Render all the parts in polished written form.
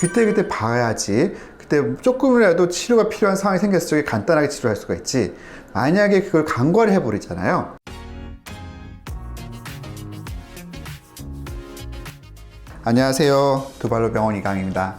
그때 봐야지. 그때 조금이라도 치료가 필요한 상황이 생겼을 적에 간단하게 치료할 수가 있지. 만약에 그걸 간과를 해버리잖아요. 안녕하세요. 두발로 병원 이강입니다.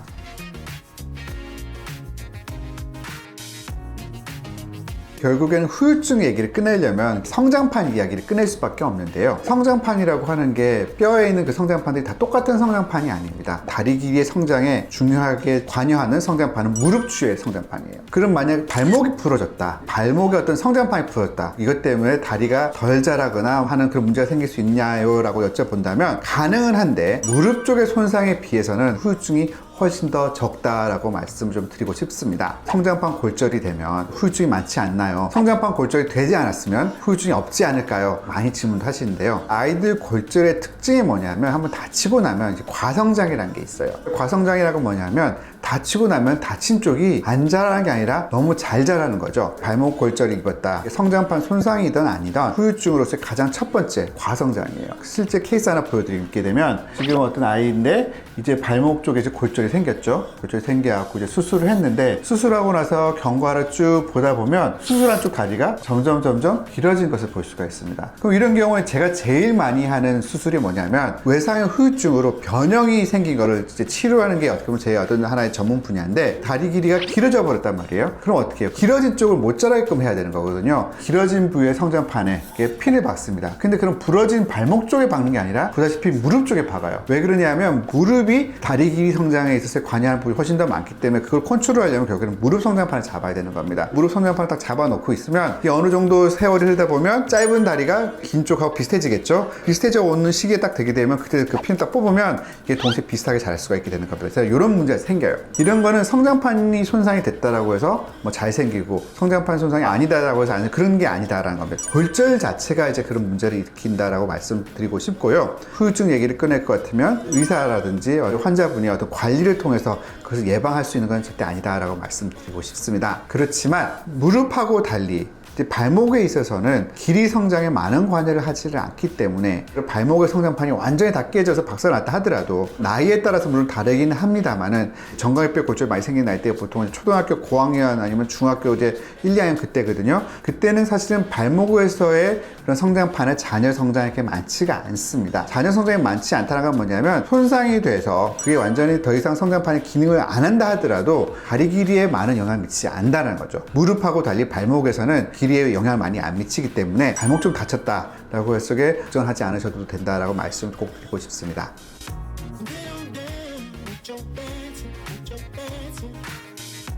결국에는 후유증 얘기를 꺼내려면 성장판 이야기를 꺼낼 수밖에 없는데요. 성장판이라고 하는 게 뼈에 있는 그 성장판들이 다 똑같은 성장판이 아닙니다. 다리 길이의 성장에 중요하게 관여하는 성장판은 무릎 주위의 성장판이에요. 그럼 만약 발목이 부러졌다, 발목에 어떤 성장판이 부러졌다, 이것 때문에 다리가 덜 자라거나 하는 그런 문제가 생길 수 있냐요? 라고 여쭤본다면 가능은 한데 무릎 쪽의 손상에 비해서는 후유증이 훨씬 더 적다라고 말씀을 좀 드리고 싶습니다. 성장판 골절이 되면 후유증이 많지 않나요? 성장판 골절이 되지 않았으면 후유증이 없지 않을까요? 많이 질문도 하시는데요. 아이들 골절의 특징이 뭐냐면 한번 다치고 나면 이제 과성장이라는 게 있어요. 과성장이라고 뭐냐면 다치고 나면 다친 쪽이 안 자라는 게 아니라 너무 잘 자라는 거죠. 발목 골절이 입었다. 성장판 손상이든 아니든 후유증으로서 가장 첫 번째 과성장이에요. 실제 케이스 하나 보여드리게 되면 지금 어떤 아이인데 이제 발목 쪽에 이제 골절이 생겼죠. 골절이 생겨갖고 이제 수술을 했는데 수술하고 나서 경과를 쭉 보다 보면 수술한 쪽 다리가 점점 길어진 것을 볼 수가 있습니다. 그럼 이런 경우에 제가 제일 많이 하는 수술이 뭐냐면 외상형 후유증으로 변형이 생긴 거를 이제 치료하는 게 어떻게 보면 제 어떤 하나의 전문 분야인데 다리 길이가 길어져 버렸단 말이에요. 그럼 어떻게 해요? 길어진 쪽을 못 자라게끔 해야 되는 거거든요. 길어진 부위의 성장판에 핀을 박습니다. 근데 그럼 부러진 발목 쪽에 박는 게 아니라 보다시피 무릎 쪽에 박아요. 왜 그러냐면 무릎이 다리 길이 성장에 있어서 관여하는 부분이 훨씬 더 많기 때문에 그걸 컨트롤하려면 결국에는 무릎 성장판을 잡아야 되는 겁니다. 무릎 성장판을 딱 잡아놓고 있으면 어느 정도 세월이 흐르다 보면 짧은 다리가 긴 쪽하고 비슷해지겠죠. 비슷해져 오는 시기에 딱 되게 되면 그때 그 핀을 딱 뽑으면 이게 동시에 비슷하게 자랄 수가 있게 되는 겁니다. 그래서 이런 문제가 생겨요. 이런 거는 성장판이 손상이 됐다라고 해서 뭐 잘생기고 성장판 손상이 아니다라고 해서 그런 게 아니다라는 겁니다. 골절 자체가 이제 그런 문제를 일으킨다라고 말씀드리고 싶고요. 후유증 얘기를 꺼낼 것 같으면 의사라든지 환자분이 어떤 관리를 통해서 그것을 예방할 수 있는 건 절대 아니다라고 말씀드리고 싶습니다. 그렇지만 무릎하고 달리 발목에 있어서는 길이 성장에 많은 관여를 하지를 않기 때문에 발목의 성장판이 완전히 다 깨져서 박살났다 하더라도 나이에 따라서 물론 다르기는 합니다만은 정강이뼈 골절 많이 생긴 나이대가 보통 초등학교 고학년 아니면 중학교 이제 1, 2학년 그때거든요. 그때는 사실은 발목에서의 그런 성장판의 잔여 성장이 이렇게 많지가 않습니다. 잔여 성장이 많지 않다는 건 뭐냐면 손상이 돼서 그게 완전히 더 이상 성장판이 기능을 안 한다 하더라도 다리 길이에 많은 영향을 미치지 않는다는 거죠. 무릎하고 달리 발목에서는 길이에 영향을 많이 안 미치기 때문에 발목 좀 다쳤다라고 해서 걱정하지 않으셔도 된다라고 말씀을 꼭 드리고 싶습니다.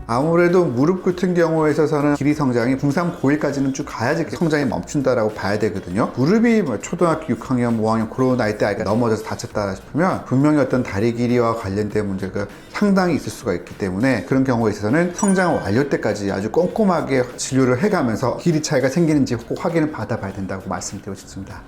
아무래도 무릎 같은 경우에 있어서는 길이 성장이 중3, 고1까지는 쭉 가야지 성장이 멈춘다라고 봐야 되거든요. 무릎이 초등학교 6학년, 5학년 그런 나이 때 아이가 넘어져서 다쳤다 싶으면 분명히 어떤 다리 길이와 관련된 문제가 상당히 있을 수가 있기 때문에 그런 경우에 있어서는 성장 완료 때까지 아주 꼼꼼하게 진료를 해가면서 길이 차이가 생기는지 꼭 확인을 받아봐야 된다고 말씀드리고 싶습니다.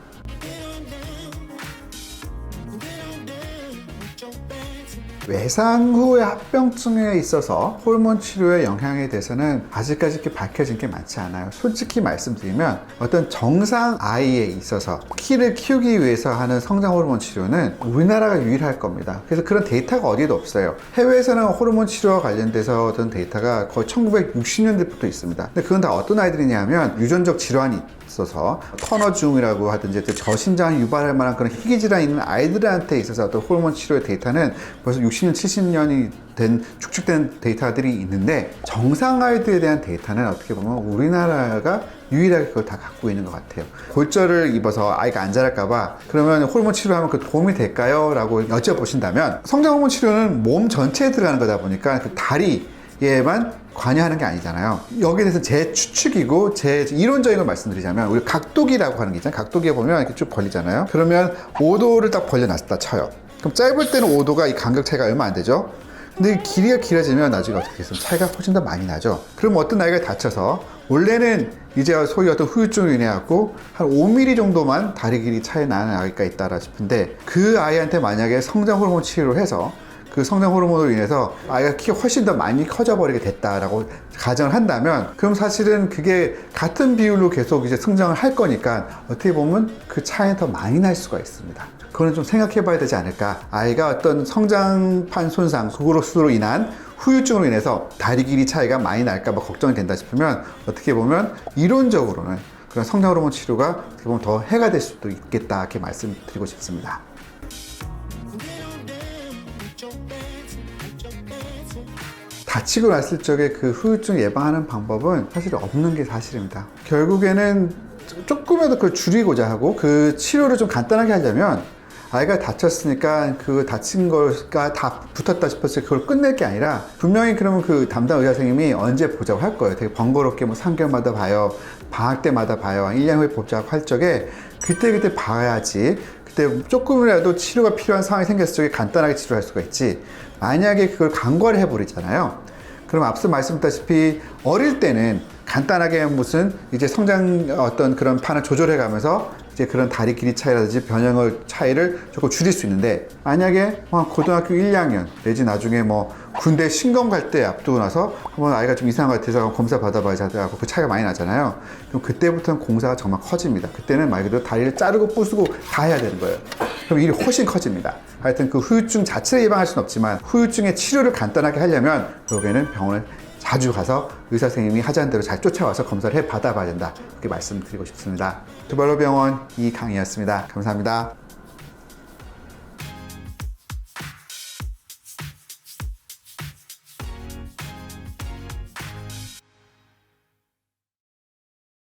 외상 후의 합병증에 있어서 호르몬 치료의 영향에 대해서는 아직까지 이렇게 밝혀진 게 많지 않아요. 솔직히 말씀드리면 어떤 정상 아이에 있어서 키를 키우기 위해서 하는 성장 호르몬 치료는 우리나라가 유일할 겁니다. 그래서 그런 데이터가 어디에도 없어요. 해외에서는 호르몬 치료와 관련돼서 어떤 데이터가 거의 1960년대부터 있습니다. 근데 그건 다 어떤 아이들이냐면 유전적 질환이 있어서 터너증이라고 하든지 저신장을 유발할 만한 그런 희귀 질환이 있는 아이들한테 있어서 어떤 호르몬 치료의 데이터는 벌써 60년, 70년이 된 축적된 데이터들이 있는데 정상 아이들에 대한 데이터는 어떻게 보면 우리나라가 유일하게 그걸 다 갖고 있는 것 같아요. 골절을 입어서 아이가 안 자랄까봐 그러면 호르몬 치료하면 그 도움이 될까요? 라고 여쭤보신다면 성장 호르몬 치료는 몸 전체에 들어가는 거다 보니까 그 다리에만 관여하는 게 아니잖아요. 여기에 대해서 제 추측이고 제 이론적인 걸 말씀드리자면 우리 각도기라고 하는 게 있잖아요. 각도기에 보면 이렇게 쭉 벌리잖아요. 그러면 5도를 딱 벌려놨다 쳐요. 그럼 짧을 때는 5도가 이 간격 차이가 얼마 안 되죠? 근데 길이가 길어지면 나중에 어떻게 됐으면 차이가 훨씬 더 많이 나죠. 그럼 어떤 아이가 다쳐서 원래는 이제 소위 어떤 후유증으로 인해 갖고 한 5mm 정도만 다리 길이 차이 나는 아이가 있다라 싶은데 그 아이한테 만약에 성장 호르몬 치료를 해서 그 성장 호르몬으로 인해서 아이가 키가 훨씬 더 많이 커져버리게 됐다라고 가정을 한다면, 그럼 사실은 그게 같은 비율로 계속 이제 성장을 할 거니까 어떻게 보면 그 차이는 더 많이 날 수가 있습니다. 그거는 좀 생각해 봐야 되지 않을까. 아이가 어떤 성장판 손상, 그것으로 인한 후유증으로 인해서 다리 길이 차이가 많이 날까봐 걱정이 된다 싶으면, 어떻게 보면 이론적으로는 그런 성장 호르몬 치료가 어떻게 보면 더 해가 될 수도 있겠다, 이렇게 말씀드리고 싶습니다. 다치고 났을 적에 그 후유증 예방하는 방법은 사실 없는 게 사실입니다. 결국에는 조금이라도 그걸 줄이고자 하고 그 치료를 좀 간단하게 하려면, 아이가 다쳤으니까 그 다친 거가 다 붙었다 싶었을 때 그걸 끝낼 게 아니라, 분명히 그러면 그 담당 의사 선생님이 언제 보자고 할 거예요. 되게 번거롭게 뭐 3개월마다 봐요, 방학 때마다 봐요, 1년 후에 보자고 할 적에 그때 봐야지. 그때 조금이라도 치료가 필요한 상황이 생겼을 적에 간단하게 치료할 수가 있지, 만약에 그걸 간과를 해버리잖아요. 그럼 앞서 말씀드렸다시피 어릴 때는 간단하게 무슨 이제 성장 어떤 그런 판을 조절해 가면서 이제 그런 다리 길이 차이라든지 변형의 차이를 조금 줄일 수 있는데, 만약에 고등학교 1, 2학년 내지 나중에 뭐 군대 신검 갈 때 앞두고 나서 한번 아이가 좀 이상한 것 같아서 검사 받아봐야지 하고 그 차이가 많이 나잖아요. 그럼 그때부터는 공사가 정말 커집니다. 그때는 말 그대로 다리를 자르고 부수고 다 해야 되는 거예요. 그럼 일이 훨씬 커집니다. 하여튼 그 후유증 자체를 예방할 수는 없지만, 후유증의 치료를 간단하게 하려면 결국에는 병원을 자주 가서 의사 선생님이 하자는 대로 잘 쫓아와서 검사를 해 받아봐야 된다, 이렇게 말씀드리고 싶습니다. 두발로 병원 이강희였습니다. 감사합니다.